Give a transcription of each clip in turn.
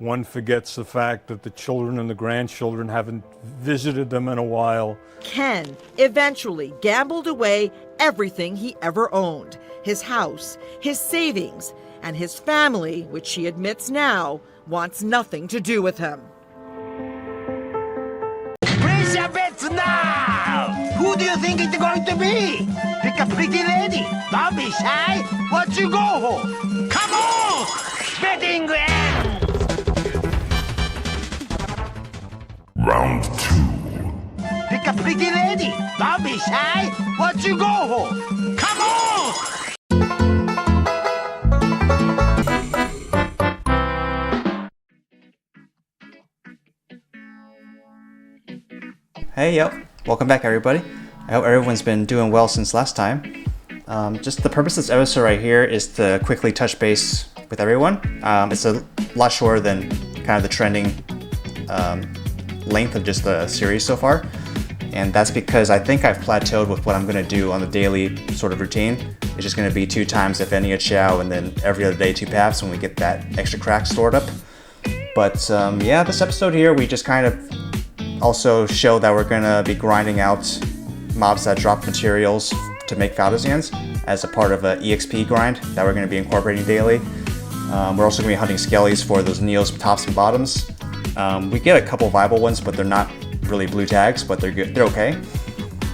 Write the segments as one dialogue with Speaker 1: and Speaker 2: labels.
Speaker 1: One forgets the fact that the children and the grandchildren haven't visited them in a while.
Speaker 2: Ken eventually gambled away everything he ever owned. His house, his savings, and his family, which he admits now, wants nothing to do with him.
Speaker 3: Place your bets now! Who do you think it's going to be? Pick a pretty lady. Don't be shy. What you go for? Come on! Betting ends!
Speaker 4: Round 2.
Speaker 3: Pick a pretty lady. Don't be shy. What you go for? Come on!
Speaker 5: Hey, yo, welcome back everybody. I hope everyone's been doing well since last time. Just the purpose of this episode right here is to quickly touch base with everyone. It's a lot shorter than kind of the trending length of just the series so far. And that's because I think I've plateaued with what I'm going to do on the daily sort of routine. It's just going to be 2 times if any a chow, and then every other day 2 paths when we get that extra crack stored up. But yeah, this episode here we just kind of also show that we're going to be grinding out mobs that drop materials to make Faltizans as a part of an EXP grind that we're going to be incorporating daily. We're also going to be hunting skellies for those Neos tops and bottoms. We get a couple viable ones, but they're not really blue tags, but they're good. They're okay.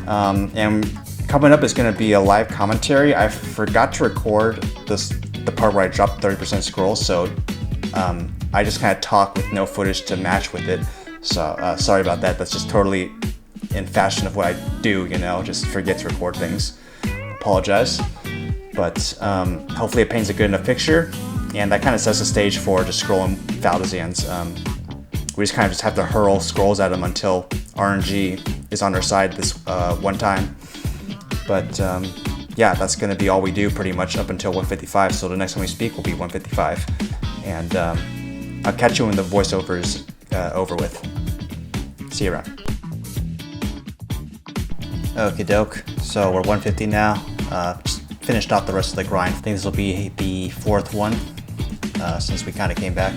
Speaker 5: And coming up is going to be a live commentary. I forgot to record the part where I dropped 30% scroll, so I just kind of talk with no footage to match with it. So sorry about that. That's just totally in fashion of what I do, you know, just forget to record things. Apologize. But hopefully it paints a good enough picture, and that kind of sets the stage for just scrolling Faltizans. We just kind of have to hurl scrolls at them until RNG is on our side this one time. But yeah, that's going to be all we do pretty much up until 155. So the next time we speak will be 155. And I'll catch you when the voiceover is over with. See you around. Okie doke. So we're 150 now. Just finished off the rest of the grind. I think this will be the 4th one since we kind of came back.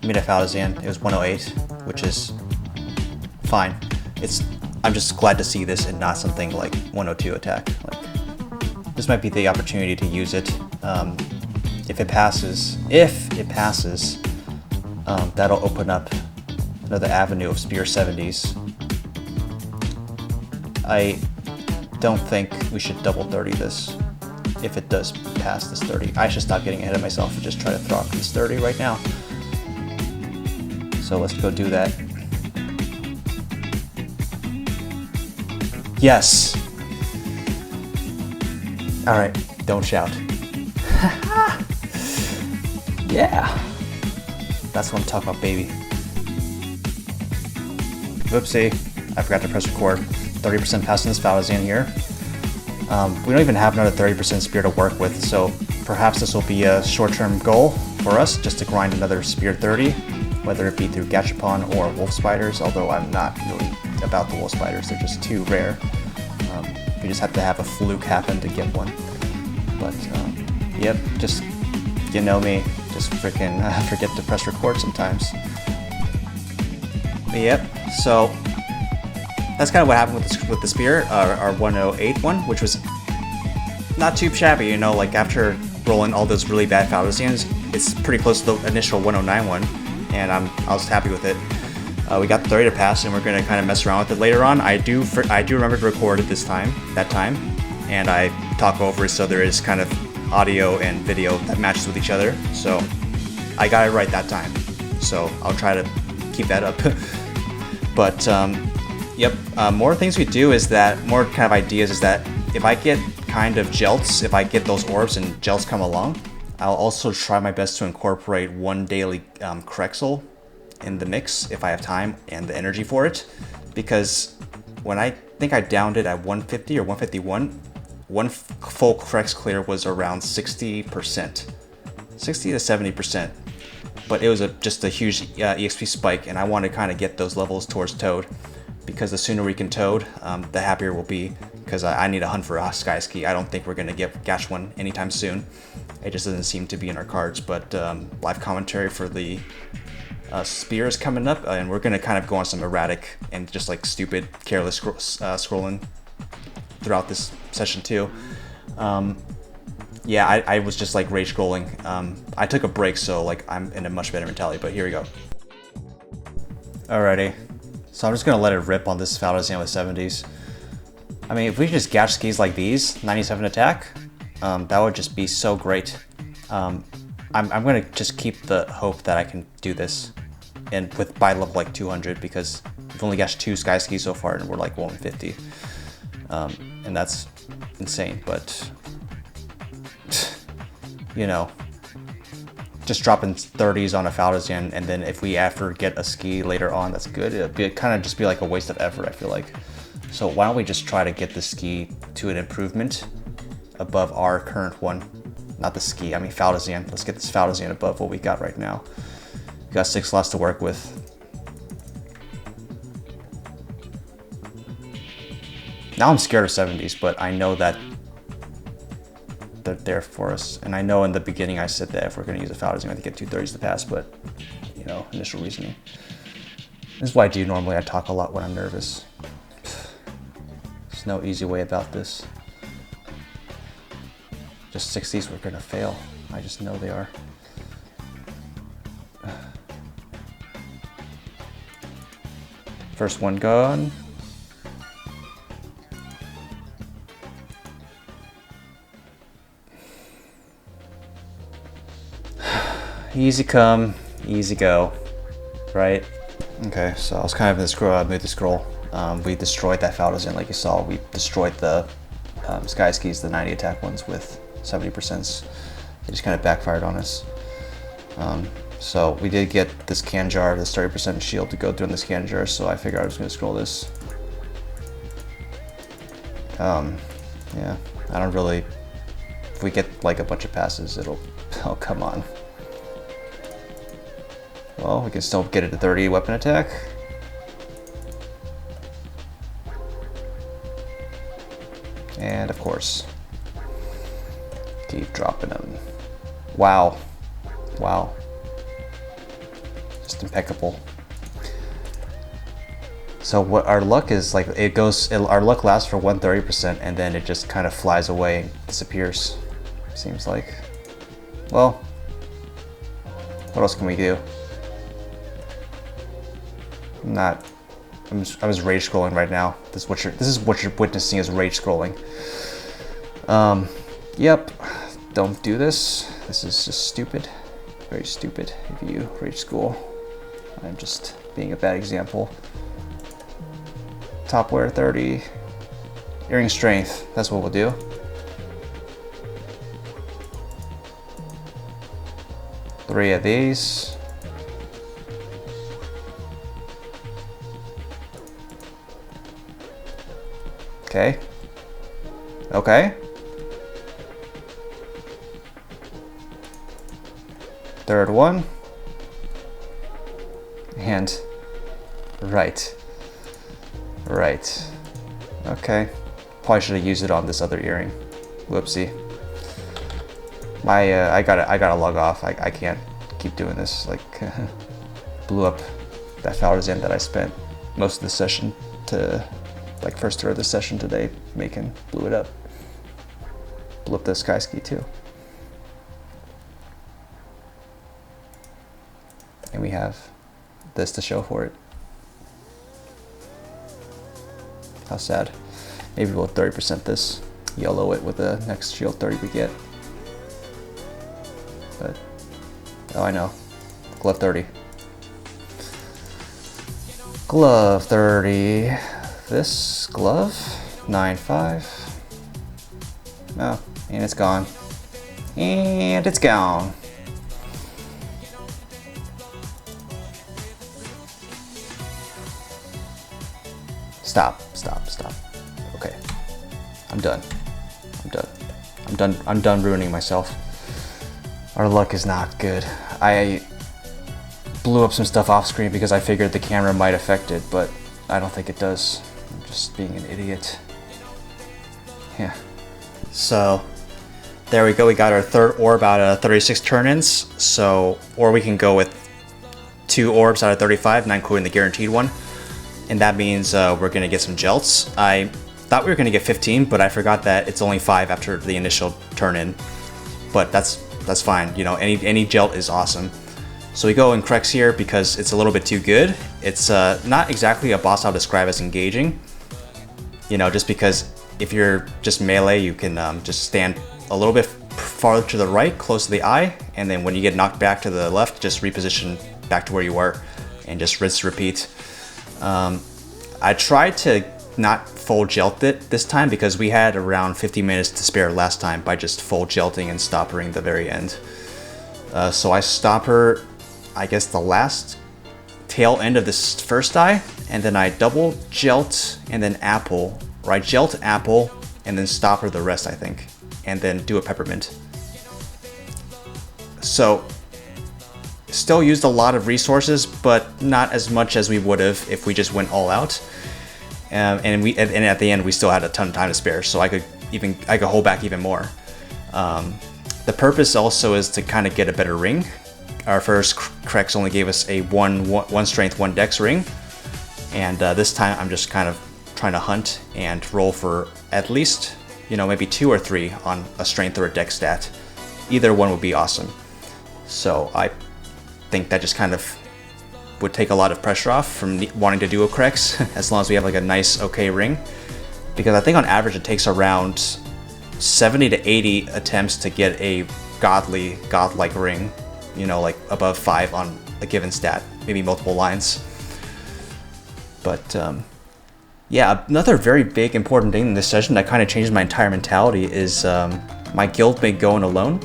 Speaker 5: Made a Faltizan. It was 108, which is fine. I'm just glad to see this and not something like 102 attack. Like, this might be the opportunity to use it. If it passes, that'll open up another avenue of Spear 70s. I don't think we should double 30 this if it does pass this 30. I should stop getting ahead of myself and just try to throw this 30 right now. So let's go do that. Yes! Alright, don't shout. Yeah! That's what I'm talking about, baby. Whoopsie, I forgot to press record. 30% passing this Faltizan here. We don't even have another 30% spear to work with, so perhaps this will be a short-term goal for us, just to grind another spear 30, whether it be through Gachapon or wolf spiders, although I'm not really about the wolf spiders, they're just too rare. You just have to have a fluke happen to get one. But yep, just, you know me, just freaking forget to press record sometimes. But yep, so that's kind of what happened with the spear, our 108 one, which was not too shabby, you know, like after rolling all those really bad Faltizans, it's pretty close to the initial 109 one, and I was happy with it. We got the 30 to pass, and we're going to kind of mess around with it later on. I do remember to record it that time, and I talk over it so there is kind of audio and video that matches with each other, so I got it right that time. So I'll try to keep that up. But yep, more things we do is that, more kind of ideas is that if I get kind of jelts, if I get those orbs and jelts come along, I'll also try my best to incorporate one daily Krex Solo in the mix if I have time and the energy for it, because when I think I downed it at 150 or 151, one full Krex clear was around 60%, 60 to 70%, but it was just a huge EXP spike, and I want to kind of get those levels towards Toad, because the sooner we can Toad, the happier we'll be. because I need a hunt for a sky ski. I don't think we're gonna get Gach one anytime soon. It just doesn't seem to be in our cards. But live commentary for the spear is coming up, and we're gonna kind of go on some erratic and just like stupid, careless scrolling throughout this session too. Yeah, I was just like rage scrolling. I took a break, so like I'm in a much better mentality. But here we go. Alrighty, so I'm just gonna let it rip on this Faltizan with 70s. I mean, if we just Gach skis like these, 97 attack, that would just be so great. I'm gonna just keep the hope that I can do this, and with by level like 200, because we've only got 2 sky skis so far, and we're like 150, and that's insane. But you know, just dropping 30s on a Faltizan, and then if we after get a ski later on, that's good. It'd kind of just be like a waste of effort, I feel like. So why don't we just try to get the ski to an improvement above our current one? Not the ski, I mean Faltizan. Let's get this Faltizan above what we got right now. We got 6 slots to work with. Now I'm scared of 70s, but I know that they're there for us. And I know in the beginning I said that if we're gonna use a Faltizan, we have to get 2 30s to pass, but you know, initial reasoning. This is what I do normally. I talk a lot when I'm nervous. There's no easy way about this. Just 60s, we're gonna fail. I just know they are. First one gone. Easy come, easy go, right? Okay, so I was kind of in the move the scroll. We destroyed that Faltizan, like you saw. We destroyed the sky skis, the 90 attack ones with 70%. They just kind of backfired on us. So we did get this can jar, this 30% shield to go through in this can jar, so I figured I was going to scroll this. Yeah, I don't really, if we get like a bunch of passes, it'll, oh come on. Well, we can still get it to 30 weapon attack. And of course, keep dropping them. Wow. Wow. Just impeccable. So what our luck is like, our luck lasts for 130% and then it just kind of flies away and disappears, seems like. Well, what else can we do? I was rage scrolling right now. This is what you're witnessing is rage scrolling. Yep. Don't do this. This is just stupid. Very stupid if you rage scroll. I'm just being a bad example. Top wear 30. Earring strength. That's what we'll do. Three of these. Okay. Okay. Third one. And right. Right. Okay. Probably should have used it on this other earring. Whoopsie. I gotta log off. I can't keep doing this. Like blew up that Faltizan that I spent most of the session to, like first third of the session today making, blew it up. Blew up the sky ski too. And we have this to show for it. How sad. Maybe we'll 30% this. Yellow it with the next shield 30 we get. But, oh I know. Glove 30. Glove 30. This glove, 9.5. Oh, and it's gone. And it's gone. Stop, stop, stop. Okay. I'm done. I'm done. I'm done. I'm done ruining myself. Our luck is not good. I blew up some stuff off screen because I figured the camera might affect it, but I don't think it does. I'm just being an idiot. Yeah. So there we go. We got our third orb out of 36 turn-ins. So, or we can go with 2 orbs out of 35, not including the guaranteed one. And that means we're gonna get some jelts. I thought we were gonna get 15, but I forgot that it's only 5 after the initial turn-in. But that's fine. You know, any gelt is awesome. So we go in Krex here because it's a little bit too good. It's not exactly a boss I'll describe as engaging. You know, just because if you're just melee, you can just stand a little bit farther to the right, close to the eye, and then when you get knocked back to the left, just reposition back to where you were, and just rinse, repeat. I tried to not full gelt it this time because we had around 50 minutes to spare last time by just full gelting and stoppering the very end. So I stopper, I guess, the last tail end of this first eye, and then I double gelt and then apple, or I gelt apple and then stopper the rest, I think, and then do a peppermint. So still used a lot of resources, but not as much as we would have if we just went all out. And at the end we still had a ton of time to spare, so I could hold back even more. The purpose also is to kind of get a better ring. Our first Krex only gave us a one strength, 1 dex ring, and this time I'm just kind of trying to hunt and roll for at least, you know, maybe 2 or 3 on a strength or a dex stat. Either one would be awesome. So I think that just kind of would take a lot of pressure off from wanting to do a Krex, as long as we have like a nice, okay ring. Because I think on average it takes around 70 to 80 attempts to get a godlike ring, you know, like above 5 on a given stat, maybe multiple lines. But yeah, another very big important thing in this session that kind of changed my entire mentality is my guildmate going alone.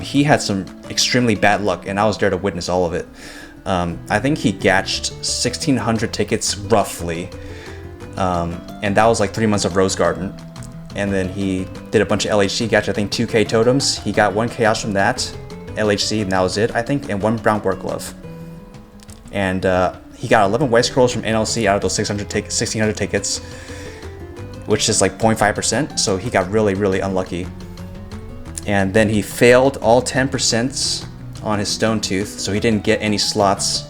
Speaker 5: He had some extremely bad luck, and I was there to witness all of it. I think he gatched 1,600 tickets roughly, and that was like 3 months of Rose Garden. And then he did a bunch of LHC, gatched I think 2k totems. He got 1 chaos from that, LHC, and that was it, I think, and 1 brown work glove. And he got 11 white scrolls from NLC out of those 1,600 tickets, which is like 0.5%, so he got really, really unlucky. And then he failed all 10% on his Stone Tooth, so he didn't get any slots.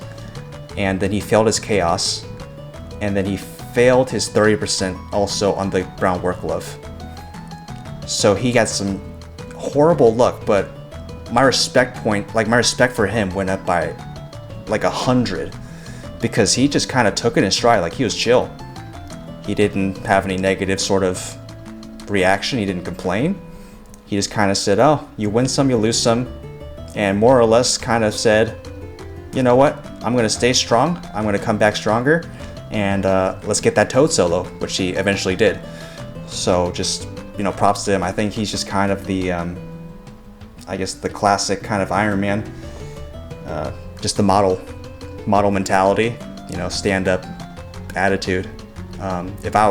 Speaker 5: And then he failed his Chaos. And then he failed his 30% also on the Brown Work Glove. So he got some horrible luck, but my respect for him went up by like 100, because he just kind of took it in stride, like he was chill. He didn't have any negative sort of reaction, he didn't complain. He just kind of said, oh, you win some, you lose some, and more or less kind of said, you know what, I'm going to stay strong, I'm going to come back stronger, and let's get that Toad solo, which he eventually did. So just, you know, props to him. I think he's just kind of the, I guess the classic kind of Iron Man, just the model mentality, you know, stand-up attitude. If I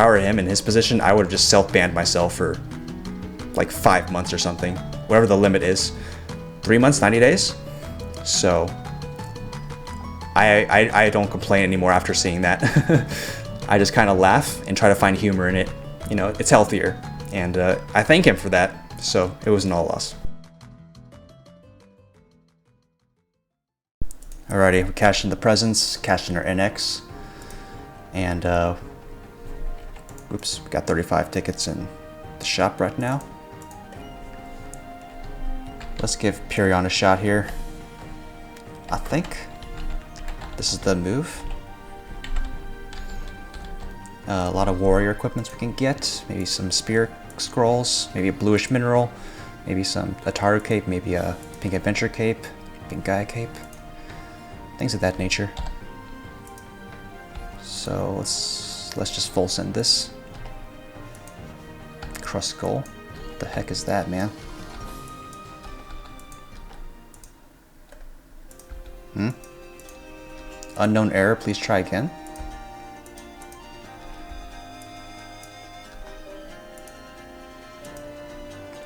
Speaker 5: were him in his position, I would have just self-banned myself for like 5 months or something, whatever the limit is. 3 months, 90 days. So I don't complain anymore after seeing that. I just kind of laugh and try to find humor in it. You know, it's healthier, and I thank him for that. So it was an all loss. Alrighty, we cashed in the presents, cashed in our NX, and oops, we got 35 tickets in the shop right now. Let's give Purion a shot here. I think this is the move. A lot of warrior equipments we can get. Maybe some spear scrolls, maybe a bluish mineral, maybe some Ataru cape, maybe a pink adventure cape, pink Gaia cape. Things of that nature. So let's just full send this. Crust skull. What the heck is that, man? Unknown error, please try again.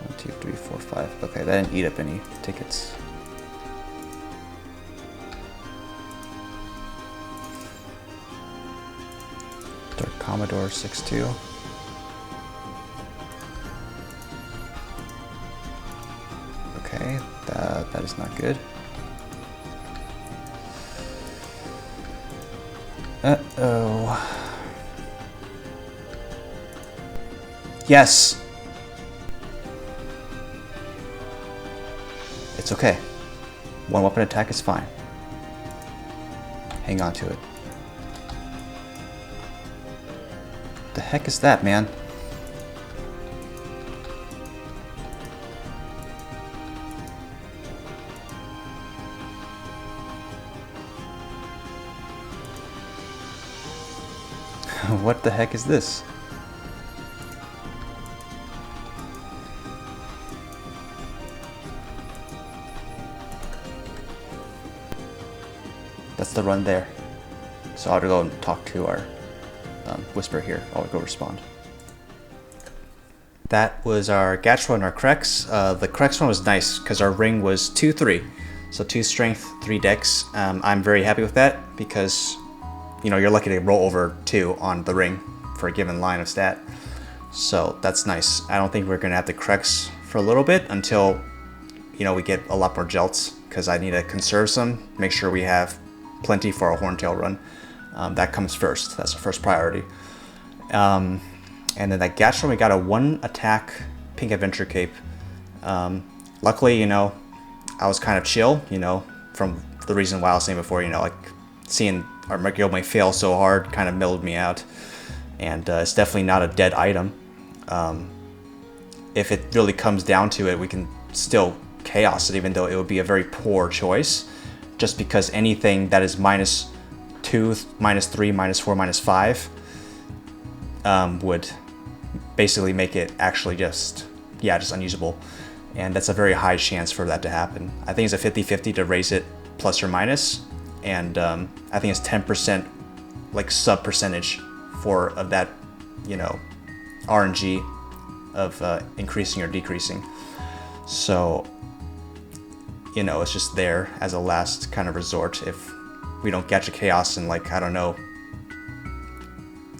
Speaker 5: 1, 2, 3, 4, 5. Okay, that didn't eat up any tickets. Dark Commodore 6-2. is not good. Uh-oh. Yes! It's okay. One weapon attack is fine. Hang on to it. The heck is that, man? What the heck is this? That's the run there. So I'll go and talk to our Whisper here. I'll go respond. That was our Gach run, our Krex. The Krex one was nice because our ring was 2-3. So 2 strength, 3 dex. I'm very happy with that because, you know, you're lucky to roll over 2 on the ring for a given line of stat. So that's nice. I don't think we're going to have the Krex for a little bit until, you know, we get a lot more jelts because I need to conserve some, make sure we have plenty for our horntail run. That comes first. That's the first priority. And then that Gach run, we got a 1 attack pink adventure cape. Luckily, you know, I was kind of chill, you know, from the reason why I was saying before, you know, like seeing our Mercury fail so hard kind of mellowed me out. And it's definitely not a dead item. If it really comes down to it, we can still chaos it, even though it would be a very poor choice. Just because anything that is -2, -3, -4, -5 would basically make it actually just unusable. And that's a very high chance for that to happen. I think it's a 50-50 to raise it plus or minus. And I think it's 10% like sub percentage of that, you know, RNG of increasing or decreasing. So, you know, it's just there as a last kind of resort if we don't catch a chaos in, like, I don't know,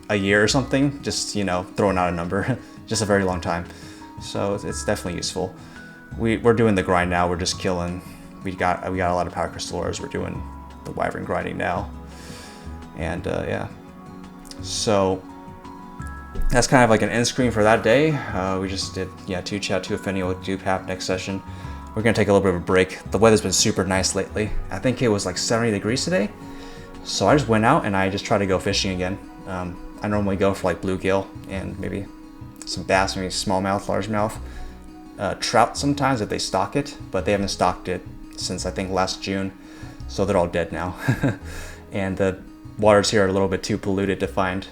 Speaker 5: a year or something. Just, you know, throwing out a number. Just a very long time. So it's definitely useful. We're doing the grind now. We're just killing. We got a lot of power crystal ores. We're doing the wyvern grinding now. And yeah. So that's kind of like an end screen for that day. We just did 2 chat, 2 offending, we'll do PAP next session. We're gonna take a little bit of a break. The weather's been super nice lately. I think it was like 70 degrees today. So I just went out and I just tried to go fishing again. I normally go for like bluegill and maybe some bass, maybe smallmouth, largemouth. Trout sometimes if they stock it, but they haven't stocked it since I think last June. So they're all dead now. And the waters here are a little bit too polluted to find,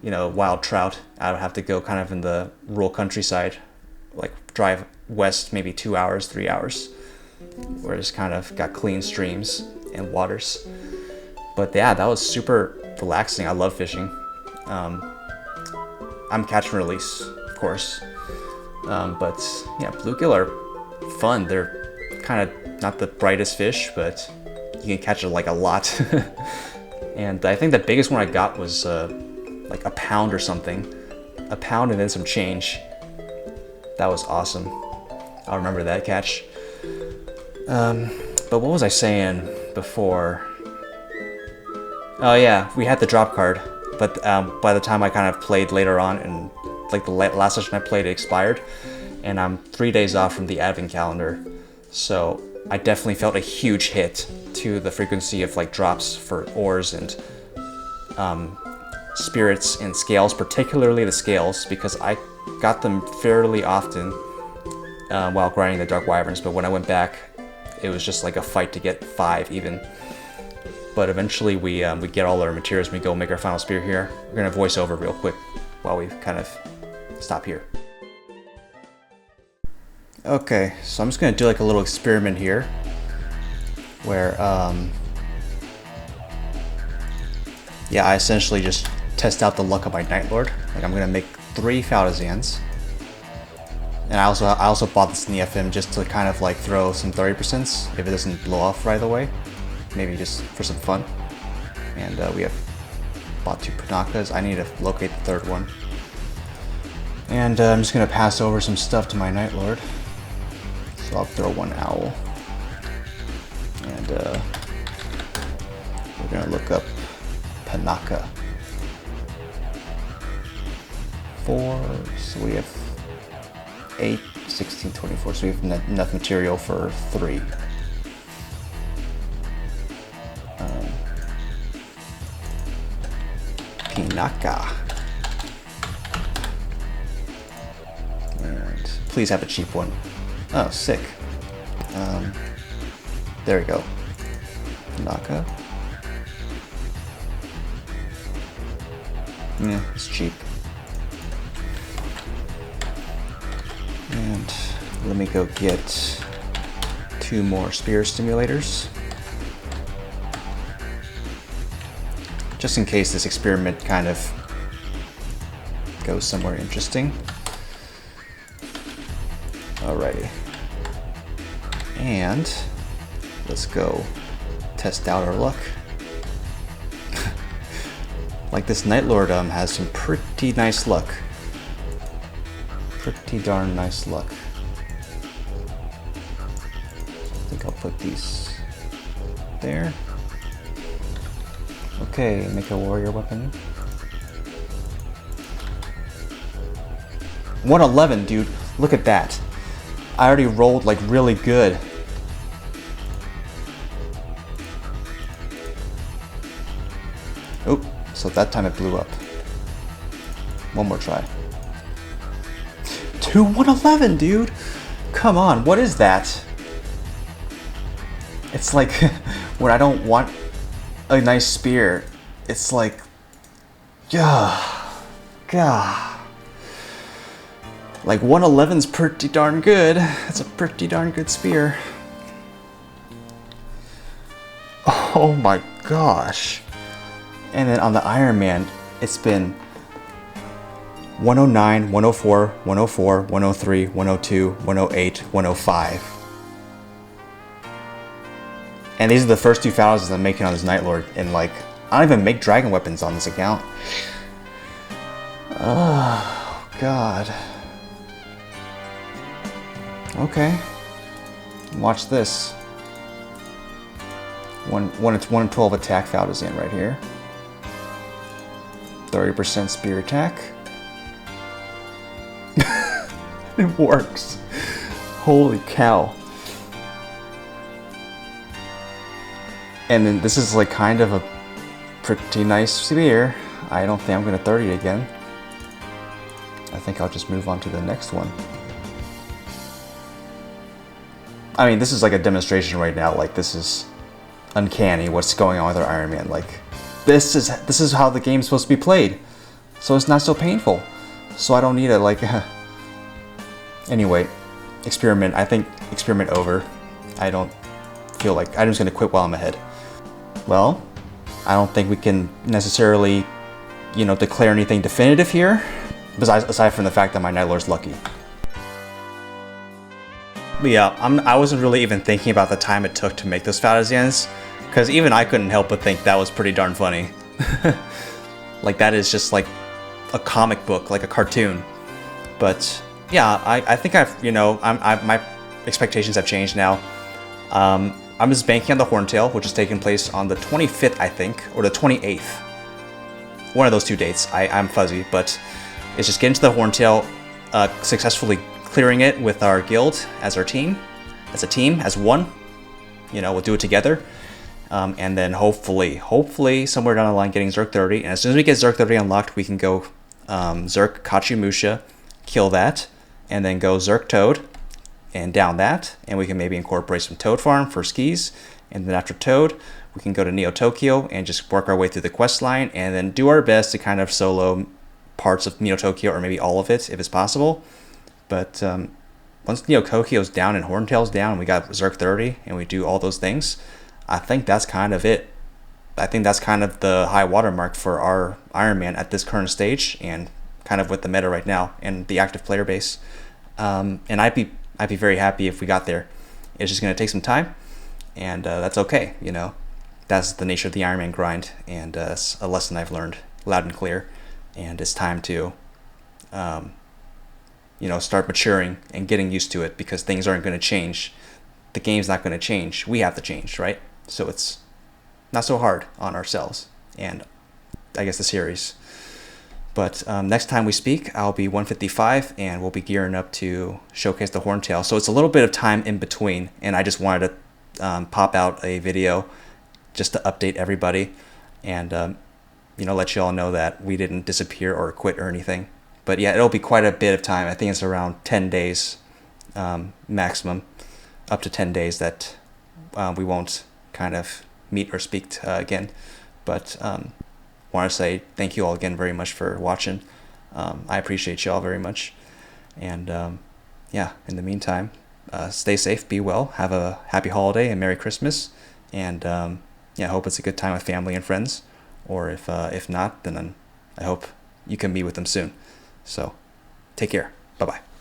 Speaker 5: you know, wild trout. I would have to go kind of in the rural countryside, like drive west maybe 2 hours, 3 hours, where it's kind of got clean streams and waters. But yeah, that was super relaxing. I love fishing. I'm catch and release, of course. But yeah, bluegill are fun. They're kind of not the brightest fish, but you can catch it like a lot. And I think the biggest one I got was like a pound or something. A pound and then some change. That was awesome. I'll remember that catch. But what was I saying before? Oh yeah, we had the drop card. But by the time I kind of played later on, and like the last session I played, it expired. And I'm 3 days off from the advent calendar. So I definitely felt a huge hit to the frequency of like drops for ores and spirits and scales, particularly the scales, because I got them fairly often while grinding the Dark Wyverns, but when I went back, it was just like a fight to get 5 even. But eventually we get all our materials and we go make our final spear here. We're gonna voice over real quick while we kind of stop here. Okay, so I'm just gonna do like a little experiment here where yeah, I essentially just test out the luck of my Night Lord. Like I'm gonna make 3 Faltizans. And I also bought this in the FM just to kind of like throw some 30% if it doesn't blow off right away. Maybe just for some fun. And we have bought 2 Panakas. I need to locate the 3rd one. And I'm just gonna pass over some stuff to my Night Lord. So I'll throw 1 owl. we're gonna look up Panaka. 4, so we have 8, 16, 24, so we have enough material for 3. Pinaka. And please have a cheap one. Oh, sick. There we go. Pinaka. Yeah, it's cheap. And let me go get 2 more spear stimulators. Just in case this experiment kind of goes somewhere interesting. Alrighty. And let's go test out our luck. Like this Night Lord has some pretty nice luck. Pretty darn nice luck. I think I'll put these there. Okay, make a warrior weapon. 111, dude. Look at that. I already rolled like really good. Oop, so that time it blew up. One more try. 111, dude. Come on, what is that? It's like when I don't want a nice spear, it's like, gah. Like 111's pretty darn good. That's a pretty darn good spear. Oh my gosh. And then on the Iron Man, it's been 109, 104, 104, 103, 102, 108, 105. And these are the first 2 Faltizans I'm making on this Night Lord. And like, I don't even make dragon weapons on this account. Oh, God. Okay. Watch this. 1 in 12 attack Faltizan right here. 30% spear attack. It works. Holy cow. And then this is like kind of a pretty nice spear. I don't think I'm going to 30 it again. I think I'll just move on to the next one. I mean, this is like a demonstration right now. Like, this is uncanny what's going on with our Iron Man. Like, this is how the game's supposed to be played. So it's not so painful. So I don't need it, like... Anyway, experiment. I think experiment over. I don't feel like... I'm just going to quit while I'm ahead. Well, I don't think we can necessarily, you know, declare anything definitive here. Aside from the fact that my Night Lord's lucky. But yeah, I wasn't really even thinking about the time it took to make those Faltizans, because even I couldn't help but think that was pretty darn funny. Like, that is just like a comic book, like a cartoon. But yeah, I think I've, you know, my expectations have changed now. I'm just banking on the horntail, which is taking place on the 25th, I think, or the 28th. One of those 2 dates. I'm fuzzy, but it's just getting to the horntail, successfully clearing it with our guild as our team, as one. You know, we'll do it together. And then hopefully somewhere down the line getting Zerk 30. And as soon as we get Zerk 30 unlocked, we can go Zerk Kachimusha, kill that, and then go Zerk Toad and down that. And we can maybe incorporate some Toad farm for skis. And then after Toad, we can go to Neo Tokyo and just work our way through the quest line and then do our best to kind of solo parts of Neo Tokyo, or maybe all of it if it's possible. But once Neo Tokyo's down and Horntail's down, and we got Zerk 30 and we do all those things, I think that's kind of it. I think that's kind of the high watermark for our Iron Man at this current stage, and kind of with the meta right now and the active player base. And I'd be very happy if we got there. It's just going to take some time, and that's okay. You know, that's the nature of the Iron Man grind, and it's a lesson I've learned loud and clear. And it's time to, you know, start maturing and getting used to it, because things aren't going to change. The game's not going to change. We have to change, right? so it's not so hard on ourselves and I guess the series. But next time we speak, I'll be 155, and we'll be gearing up to showcase the horntail. So it's a little bit of time in between, and I just wanted to pop out a video just to update everybody and let you all know that we didn't disappear or quit or anything. But yeah, it'll be quite a bit of time. I think it's around 10 days maximum, up to 10 days that we won't kind of meet or speak again. But want to say thank you all again very much for watching. I appreciate you all very much. And in the meantime, stay safe, be well, have a happy holiday and Merry Christmas. And I hope it's a good time with family and friends. Or if not, then I hope you can meet with them soon. So take care. Bye-bye.